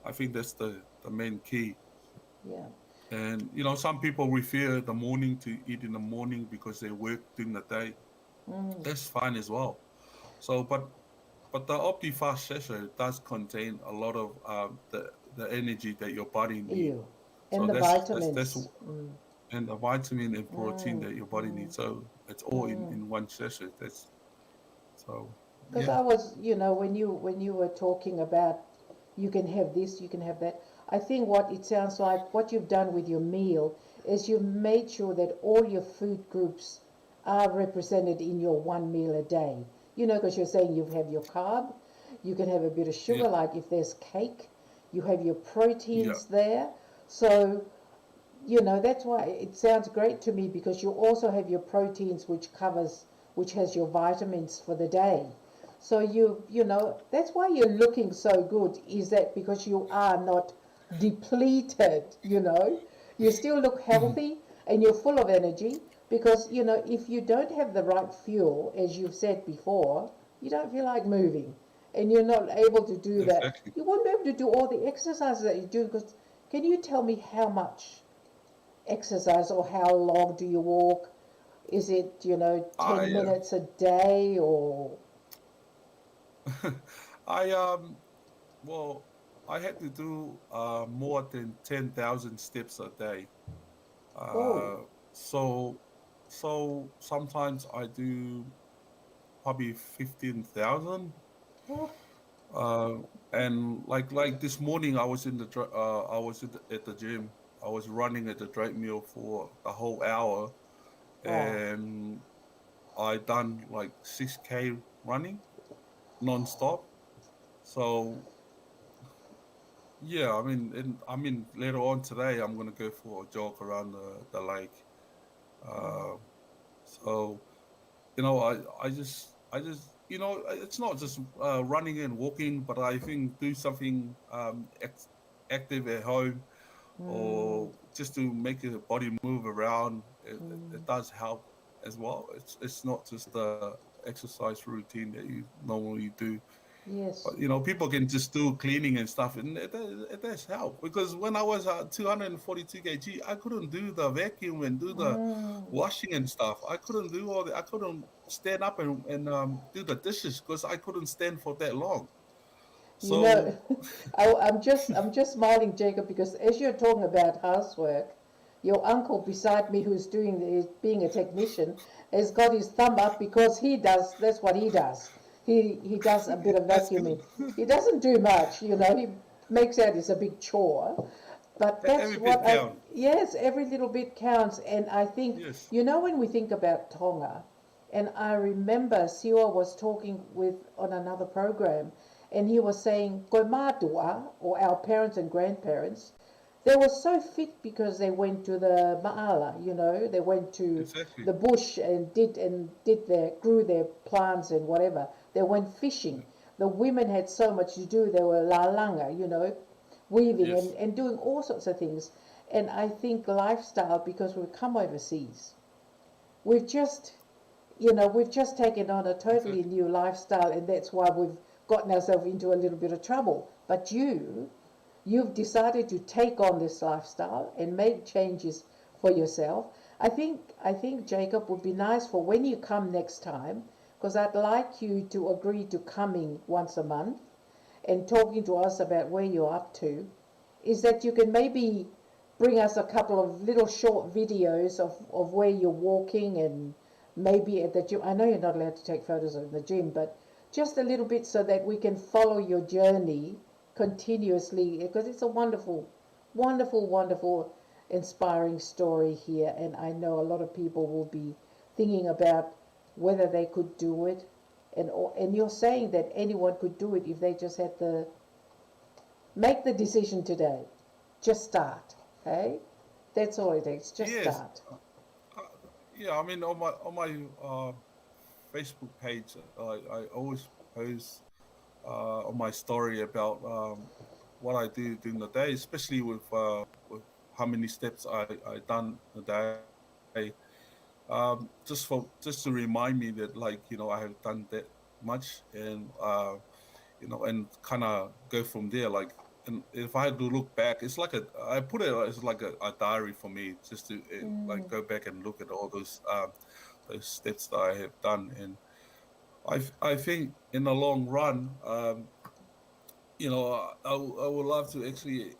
I think that's the main key.
Yeah.
And some people prefer the morning to eat in the morning because they work during the day.
Mm.
That's fine as well. So, but the OptiFast sachet does contain a lot of the energy that your body needs.
Ew. And
So
the
that's
vitamins. Mm.
and the vitamin and protein
Mm.
that your body
Mm.
needs. So it's all
Mm.
in one sachet. That's so
Because
yeah.
I was, when you were talking about you can have this, you can have that. I think what it sounds like what you've done with your meal is you've made sure that all your food groups are represented in your one meal a day. Because you're saying you have your carb, you can have a bit of
Yeah,
sugar, like if there's cake, you have your
yeah,
proteins there. So that's why it sounds great to me because you also have your proteins which has your vitamins for the day. So that's why you're looking so good, is that because you are not depleted. You still look healthy and you're full of energy because if you don't have the right fuel, as you've said before, you don't feel like moving and you're not able to do that.
exactly.
You won't be able to do all the exercises that you do because can you tell me how much exercise or how long do you walk? Is it, 10
I
minutes a day or?
I well, I had to do more than 10,000 steps a day.
Oh,
Uh, so sometimes I do probably 15,000.
oh,
Uh, and like this morning, I was I was at the gym. I was running at the treadmill for a whole hour,
oh.
and I done like 6K running non-stop. So yeah, later on today, I'm gonna go for a jog around the lake. Uh, so it's not just running and walking, but I think do something active at home
Mm,
or just to make your body move around. It
mm.
does help as well. It's not just the exercise routine that you normally do.
Yes.
But people can just do cleaning and stuff, and it does help. Because when I was 242 kg, I couldn't do the vacuum and do the
Mm.
washing and stuff. I couldn't do all that. I couldn't stand up and do the dishes because I couldn't stand for that long.
You know,
So
I'm just smiling, Jacob, because as you're talking about housework, your uncle beside me, who's being a technician, has got his thumb up because that's what he does. He does a bit of
that's
vacuuming.
good.
He doesn't do much, He makes out it's a big chore, but that's
Every
what
bit count.
yes, every little bit counts. And I think,
Yes.
when we think about Tonga, and I remember Siwa was talking on another program, and he was saying, Ko mātua, or our parents and grandparents, they were so fit because they went to the maala, they went to
Exactly.
the bush and grew their plants and whatever. They went fishing. The women had so much to do. They were lalanga, weaving and,
Yes.
and doing all sorts of things. And I think lifestyle, because we've come overseas, we've just, we've just taken on a totally
Exactly.
new lifestyle, and that's why we've gotten ourselves into a little bit of trouble. But you've decided to take on this lifestyle and make changes for yourself. I think Jacob would be nice for when you come next time, because I'd like you to agree to coming once a month and talking to us about where you're up to, is that you can maybe bring us a couple of little short videos of where you're walking and maybe at the gym. I know you're not allowed to take photos of the gym, but just a little bit so that we can follow your journey continuously because it's a wonderful, wonderful, wonderful, inspiring story here. And I know a lot of people will be thinking about whether they could do it. And you're saying that anyone could do it if they just had the make the decision today. Just start. Hey, that's all it takes. Just
Yes.
start.
Uh, yeah. On my Facebook page, I always post on my story about what I do during the day, especially with how many steps I done a day. Just to remind me that I have done that much, and and kind of go from there. and if I had to look back, it's like I put it as like a diary for me, just to like
Mm,
go back and look at all those steps that I have done. And I think in the long run, I would love to actually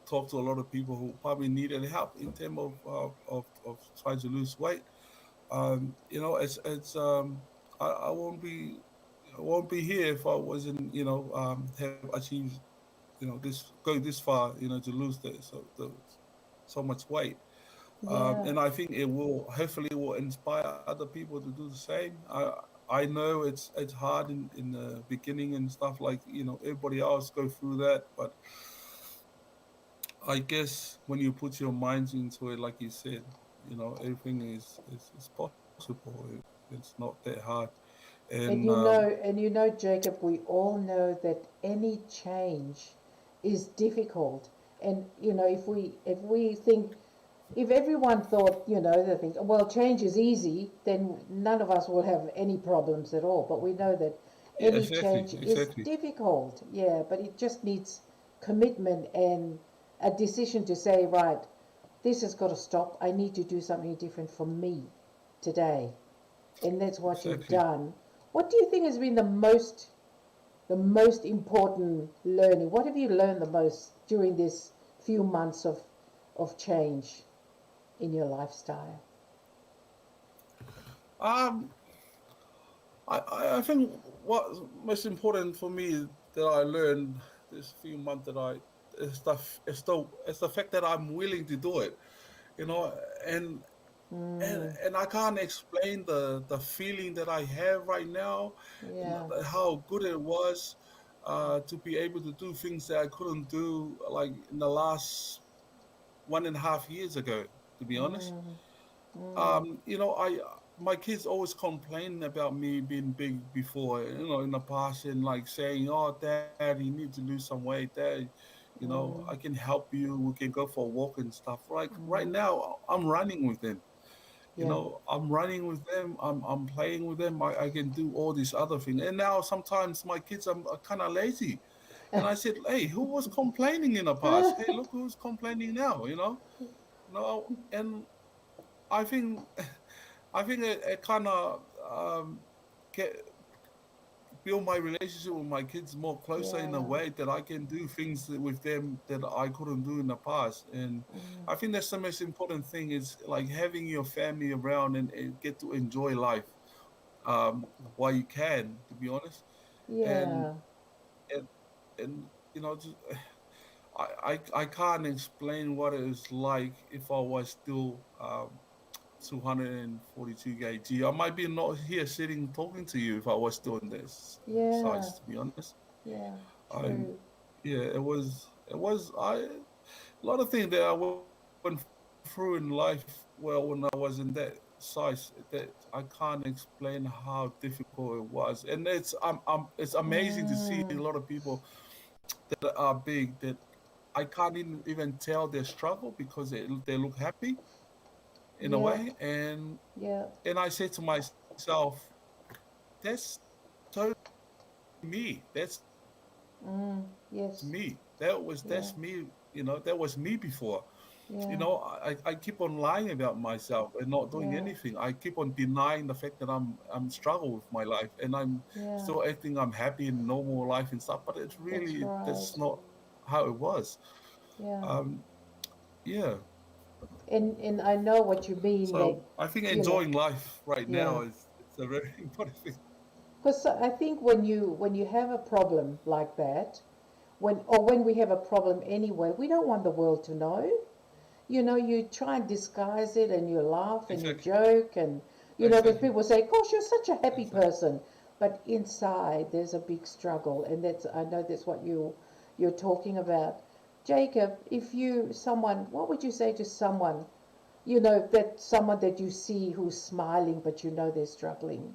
talk to a lot of people who probably needed help in terms of trying to lose weight. It's I won't be here if I wasn't have achieved this go this far, to lose so much weight.
yeah.
And I think it will hopefully will inspire other people to do the same. I know it's hard in the beginning and stuff, like everybody else go through that, but I guess when you put your minds into it, like you said, everything is possible. It's not that hard. And
And Jacob, we all know that any change is difficult. And if we think, if everyone thought, they think, well, change is easy, then none of us will have any problems at all. But we know that
yeah,
any
exactly,
change is
exactly,
difficult. Yeah, but it just needs commitment and a decision to say, right, this has got to stop. I need to do something different for me today. And that's what you've
exactly.
done. What do you think has been the most important learning? What have you learned the most during this few months of change in your lifestyle?
Um, I think what's most important for me that I learned this few months that I is the fact that I'm willing to do it, you know, and
Mm,
and I can't explain the feeling that I have right now, and
yeah.
how good it was to be able to do things that I couldn't do like in the last 1.5 years ago. To be honest,
Mm, mm,
I my kids always complain about me being big before, in the past, and like saying, "Oh, Dad, you need to lose some weight. Dad, I
mm,
can help you. We can go for a walk and stuff." Like right
mm.
now, I'm running with them.
Yeah.
I'm running with them. I'm playing with them. I can do all these other things. And now sometimes my kids are kind of lazy. And I said, "Hey, who was complaining in the past? Hey, look who's complaining now." And I think it kind of get build my relationship with my kids more closer in a
Yeah.
way that I can do things with them that I couldn't do in the past. And
Mm,
I think that's the most important thing, is like having your family around, and get to enjoy life while you can, to be honest. And
yeah.
and and just, I can't explain what it is like if I was still 242 kg. I might be not here sitting talking to you if I was still in this
Yeah.
size, to be honest.
Yeah.
I'm
True.
Yeah, it was a lot of things that I went through in life. Well, when I was in that size, that I can't explain how difficult it was. And it's amazing to see a lot
Mm,
of people that are big, that I can't even tell their struggle, because they look happy in a
yeah.
way.
Yeah.
And I say to myself, that's totally me.
Mm, yes. Yeah.
That's me. That was me before.
Yeah.
I keep on lying about myself and not doing
Yeah.
anything. I keep on denying the fact that I'm struggle with my life, and I'm
Yeah.
still acting I'm happy in normal life and stuff. But it's
That's
really,
right.
that's not how it was.
Yeah.
Um, yeah.
And I know what you mean that,
So I think
you know,
enjoying life right
yeah.
now is it's a very important thing.
Because I think when you have a problem like that, when we have a problem anyway, we don't want the world to know. You try and disguise it, and you laugh and you
Exactly.
joke, and because
Exactly.
people say, "Gosh, you're such a happy
Exactly.
person," but inside there's a big struggle, and I know that's what you're talking about. Jacob, if what would you say to someone, someone that you see who's smiling, but they're struggling?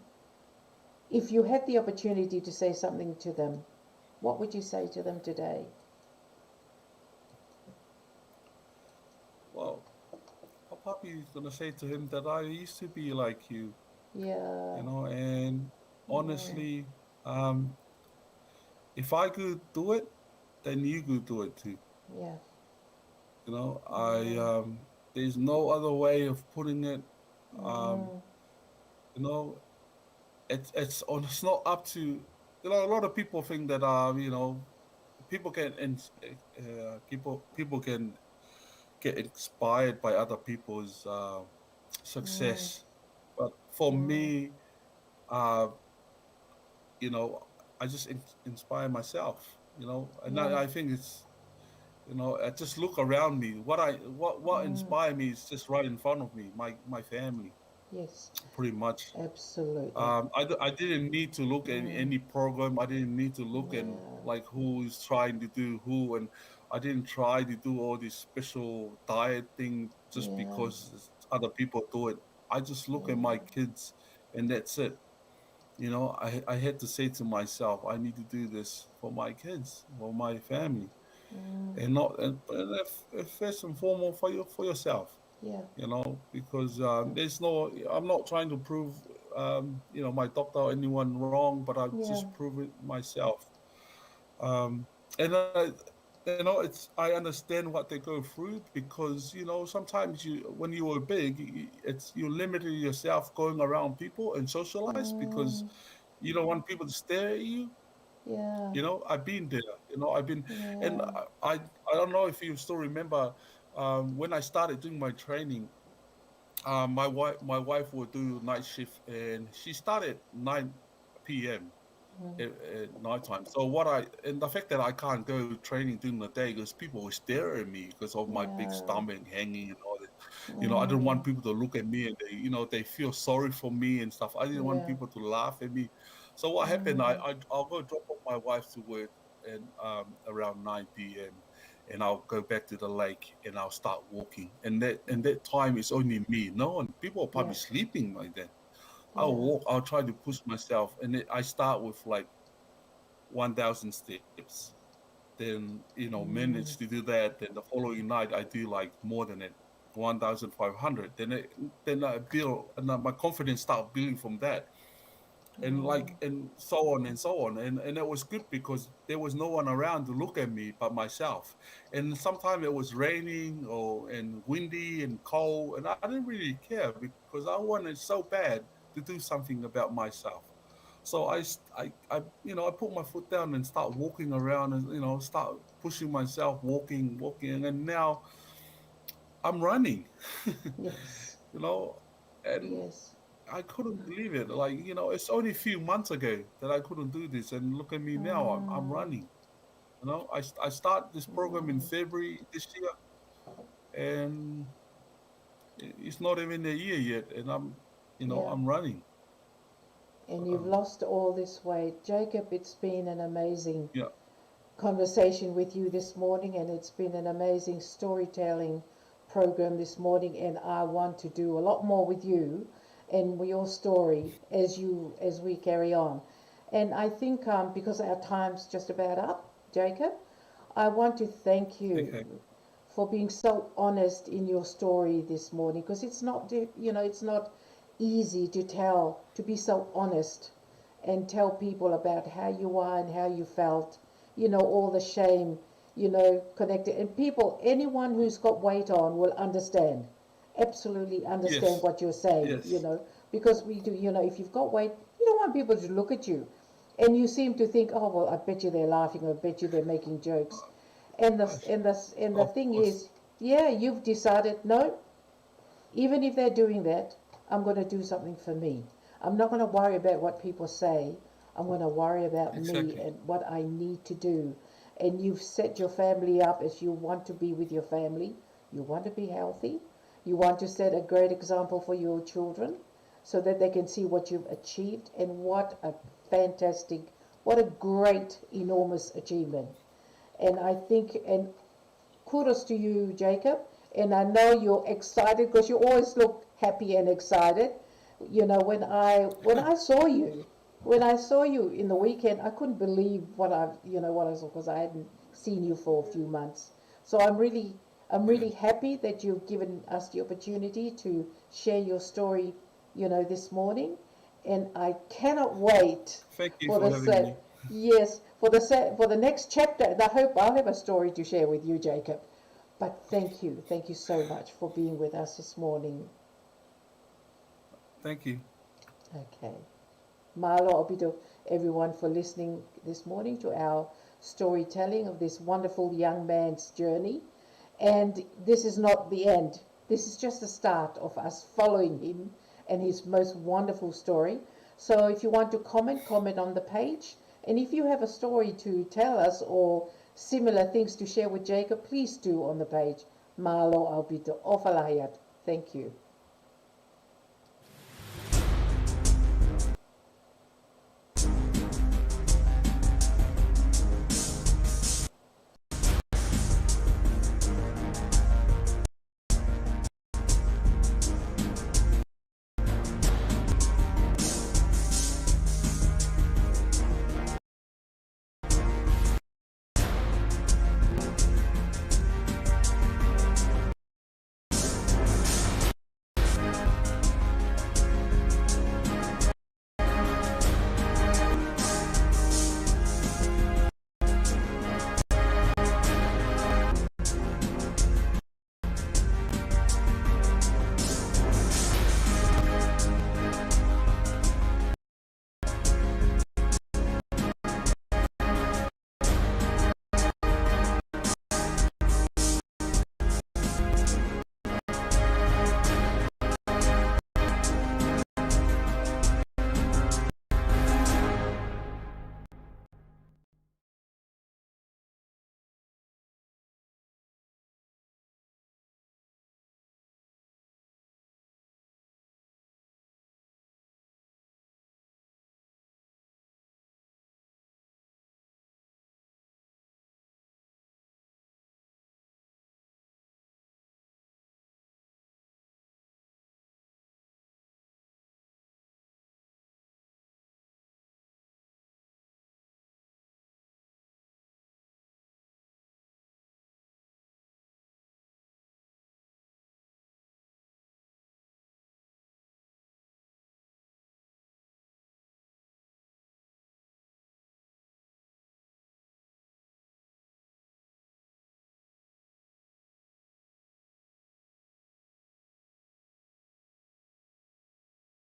If you had the opportunity to say something to them, what would you say to them today?
Well, I'll probably gonna say to him that I used to be like you,
Yeah.
and
Mm,
honestly, um, if I could do it, then you could do it too.
Yeah.
You know,
Mm,
there's no other way of putting it. Um,
mm,
you know, it's not up to, a lot of people think that people can people can get inspired by other people's
mm,
success, but for
mm,
me, uh, you know, I just inspire myself. And
yeah.
I think it's, I just look around me. What
Mm,
inspire me is just right in front of me, my family,
yes.
pretty much.
Absolutely.
I didn't need to look at
Mm,
any program. I didn't need to look and
yeah.
like who is trying to do who, and I didn't try to do all this special diet thing just
Yeah.
because other people do it. I just look at my
Yeah.
kids, and that's it. I had to say to myself, I need to do this for my kids, for my family,
Mm,
and not and if first and foremost for yourself,
yeah.
because
Yeah.
I'm not trying to prove, my doctor or anyone wrong, but I
Yeah.
just prove it myself. And I understand what they go through, because sometimes when you were big, you limited yourself going around people and socialize because
Mm,
you don't want people to stare at you.
yeah.
I've been there. I've been, and
Yeah.
I don't know if you still remember, when I started doing my training. My wife would do night shift, and she started 9 p.m.
Mm,
at night time. So and the fact that I can't go training during the day because people will stare at me because of my big
yeah.
stomach hanging and all that. I didn't
Mm,
want people to look at me and they feel sorry for me and stuff. I didn't want
yeah.
people to laugh at me. So what happened?
Mm,
I'll go drop off my wife to work and around 9 p.m. and I'll go back to the lake and I'll start walking. And that time is only me. No one, people are
yeah.
probably sleeping like that. I'll
Yeah.
walk. I'll try to push myself, and I start with like 1,000 steps. Then manage
Mm,
to do that. Then the following night, I do like more than it, 1,500. Then I build, and my confidence start building from that, and
mm,
so on and so on. And it was good because there was no one around to look at me but myself. And sometimes it was raining and windy and cold, and I didn't really care because I wanted so bad to do something about myself. So I put my foot down and start walking around, and start pushing myself, walking, and now I'm running.
yes.
you know and
Yes.
I couldn't believe it. Like, it's only a few months ago that I couldn't do this, and look at me now. I'm
Mm,
running. I start this program in
mm,
February this year, and it's not even a year yet, and
yeah.
I'm running.
And you've
Um,
lost all this weight. Jacob, it's been an amazing
yeah,
conversation with you this morning, and it's been an amazing storytelling program this morning. And I want to do a lot more with you and your story as we carry on. And I think because our time's just about up, Jacob, I want to thank you
okay.
for being so honest in your story this morning, because it's not easy to be so honest and tell people about how you are and how you felt, all the shame, connected. And people, anyone who's got weight on will understand, absolutely understand
Yes,
what you're saying,
yes.
because we do, if you've got weight, you don't want people to look at you and you seem to think, oh, well, I bet you they're laughing, or I bet you they're making jokes. And the
Of
thing
course.
is, yeah, you've decided, no, even if they're doing that, I'm going to do something for me. I'm not going to worry about what people say. I'm going to worry about me
Exactly.
and what I need to do. And you've set your family up as you want to be with your family. You want to be healthy. You want to set a great example for your children so that they can see what you've achieved, and fantastic, what a great, enormous achievement. And I think, and kudos to you, Jacob. And I know you're excited because you always look happy and excited. When I saw you in the weekend, I couldn't believe what I saw, because I hadn't seen you for a few months. So I'm really
Yes.
happy that you've given us the opportunity to share your story, this morning. And I cannot wait
Thank you
for
for
the
having
set.
me.
Yes, for the next chapter, I hope I'll have a story to share with you, Jacob. But thank you so much for being with us this morning.
Thank you.
Okay. Malo obito everyone for listening this morning to our storytelling of this wonderful young man's journey. And this is not the end. This is just the start of us following him and his most wonderful story. So if you want to comment, comment on the page. And if you have a story to tell us or similar things to share with Jacob, please do on the page. Malo albito ofalahayat. Thank you.